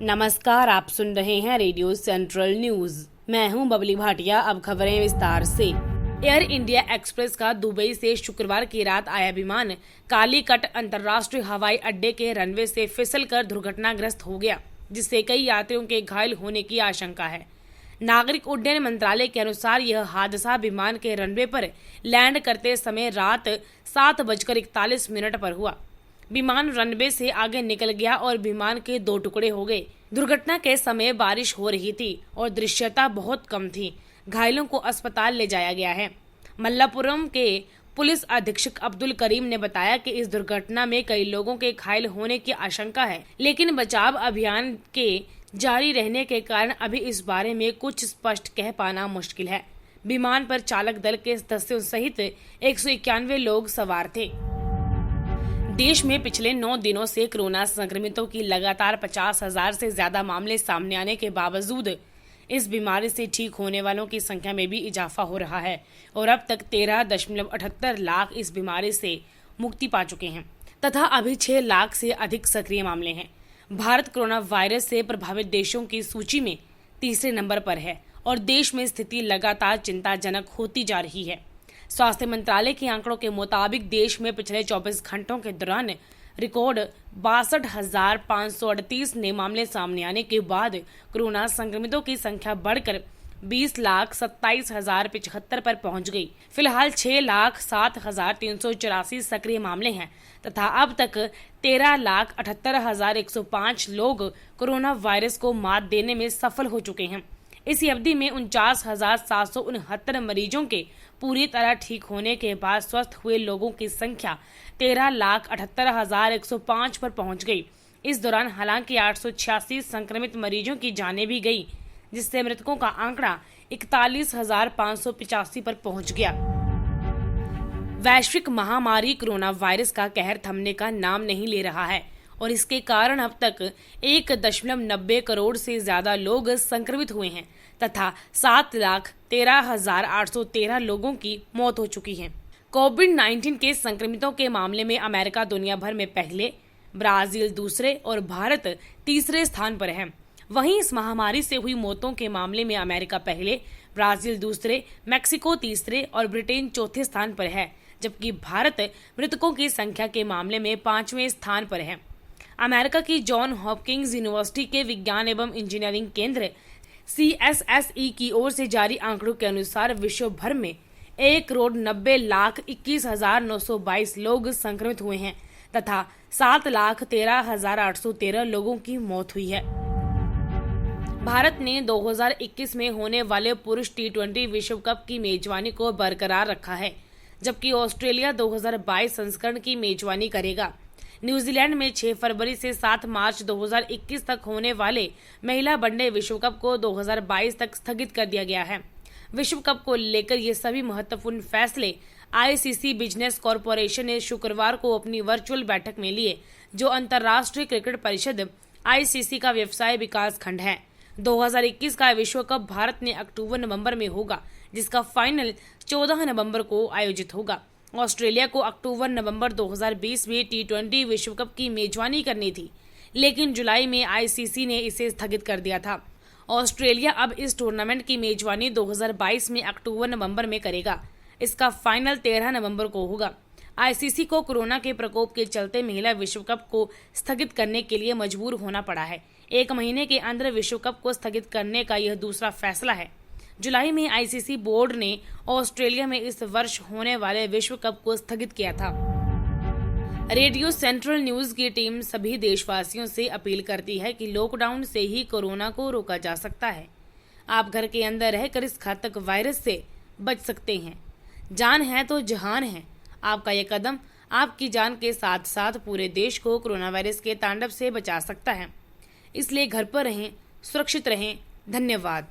नमस्कार, आप सुन रहे हैं रेडियो सेंट्रल न्यूज। मैं हूं बबली भाटिया। अब खबरें विस्तार से। एयर इंडिया एक्सप्रेस का दुबई से शुक्रवार की रात आया विमान कालीकट अंतर्राष्ट्रीय हवाई अड्डे के रनवे से फिसलकर दुर्घटनाग्रस्त हो गया, जिससे कई यात्रियों के घायल होने की आशंका है। नागरिक उड्डयन मंत्रालय के अनुसार यह हादसा विमान के रनवे पर लैंड करते समय रात 7:41 पर हुआ। विमान रनवे से आगे निकल गया और विमान के 2 टुकड़े हो गए। दुर्घटना के समय बारिश हो रही थी और दृश्यता बहुत कम थी। घायलों को अस्पताल ले जाया गया है। मल्लापुरम के पुलिस अधीक्षक अब्दुल करीम ने बताया कि इस दुर्घटना में कई लोगों के घायल होने की आशंका है, लेकिन बचाव अभियान के जारी रहने के कारण अभी इस बारे में कुछ स्पष्ट कह पाना मुश्किल है। विमान पर चालक दल के सदस्यों सहित 191 लोग सवार थे। देश में पिछले 9 दिनों से कोरोना संक्रमितों की लगातार 50,000 से ज्यादा मामले सामने आने के बावजूद इस बीमारी से ठीक होने वालों की संख्या में भी इजाफा हो रहा है और अब तक 13.78 लाख इस बीमारी से मुक्ति पा चुके हैं तथा अभी 6 लाख से अधिक सक्रिय मामले हैं। भारत कोरोना वायरस से प्रभावित देशों की सूची में तीसरे नंबर पर है और देश में स्थिति लगातार चिंताजनक होती जा रही है। स्वास्थ्य मंत्रालय के आंकड़ों के मुताबिक देश में पिछले 24 घंटों के दौरान रिकॉर्ड 62,538 नए मामले सामने आने के बाद कोरोना संक्रमितों की संख्या बढ़कर 20,27,075 पर पहुंच गई। फिलहाल 6,07,384 सक्रिय मामले हैं तथा अब तक 13,78,105 लोग कोरोना वायरस को मात देने में सफल हो चुके हैं। इसी अवधि में 49,769 मरीजों के पूरी तरह ठीक होने के बाद स्वस्थ हुए लोगों की संख्या 13,78,105 पर पहुंच गई। इस दौरान हालांकि 886 संक्रमित मरीजों की जानें भी गई, जिससे मृतकों का आंकड़ा 41,585 पर पहुंच गया। वैश्विक महामारी कोरोना वायरस का कहर थमने का नाम नहीं ले रहा है और इसके कारण अब तक 1.90 करोड़ से ज्यादा लोग संक्रमित हुए हैं तथा 7,13,813 लोगों की मौत हो चुकी है। कोविड-19 के संक्रमितों के मामले में अमेरिका दुनिया भर में पहले, ब्राजील दूसरे और भारत तीसरे स्थान पर है। वहीं इस महामारी से हुई मौतों के मामले में अमेरिका पहले, ब्राजील दूसरे, मेक्सिको तीसरे और ब्रिटेन चौथे स्थान पर है, जबकि भारत मृतकों की संख्या के मामले में 5वें स्थान पर है। अमेरिका की जॉन हॉपकिंस यूनिवर्सिटी के विज्ञान एवं इंजीनियरिंग केंद्र CSSE की ओर से जारी आंकड़ों के अनुसार विश्व भर में 1,90,21,922 लोग संक्रमित हुए हैं तथा 7,13,813 लोगों की मौत हुई है। भारत ने 2021 में होने वाले पुरुष T20 विश्व कप की मेजबानी को बरकरार रखा है, जबकि ऑस्ट्रेलिया 2022 संस्करण की मेजबानी करेगा। न्यूजीलैंड में 6 फरवरी से 7 मार्च 2021 तक होने वाले महिला वनडे विश्व कप को 2022 तक स्थगित कर दिया गया है। विश्व कप को लेकर ये सभी महत्वपूर्ण फैसले ICC बिजनेस कॉरपोरेशन ने शुक्रवार को अपनी वर्चुअल बैठक में लिए, जो अंतर्राष्ट्रीय क्रिकेट परिषद ICC का व्यवसाय विकास खंड है। 2021 का विश्व कप भारत में अक्टूबर-नवंबर में होगा, जिसका फाइनल 14 नवंबर को आयोजित होगा। ऑस्ट्रेलिया को अक्टूबर-नवंबर 2020 में T20 विश्व कप की मेजबानी करनी थी, लेकिन जुलाई में ICC ने इसे स्थगित कर दिया था। ऑस्ट्रेलिया अब इस टूर्नामेंट की मेजबानी 2022 में अक्टूबर-नवंबर में करेगा। इसका फाइनल 13 नवंबर को होगा। ICC को कोरोना के प्रकोप के चलते महिला विश्व कप को स्थगित करने के लिए मजबूर होना पड़ा है। 1 महीने के अंदर विश्व कप को स्थगित करने का यह दूसरा फैसला है। जुलाई में ICC बोर्ड ने ऑस्ट्रेलिया में इस वर्ष होने वाले विश्व कप को स्थगित किया था। रेडियो सेंट्रल न्यूज की टीम सभी देशवासियों से अपील करती है कि लॉकडाउन से ही कोरोना को रोका जा सकता है। आप घर के अंदर रहकर इस घातक वायरस से बच सकते हैं। जान है तो जहान है। आपका यह कदम आपकी जान के साथ साथ पूरे देश को कोरोना वायरस के तांडव से बचा सकता है। इसलिए घर पर रहें, सुरक्षित रहें। धन्यवाद।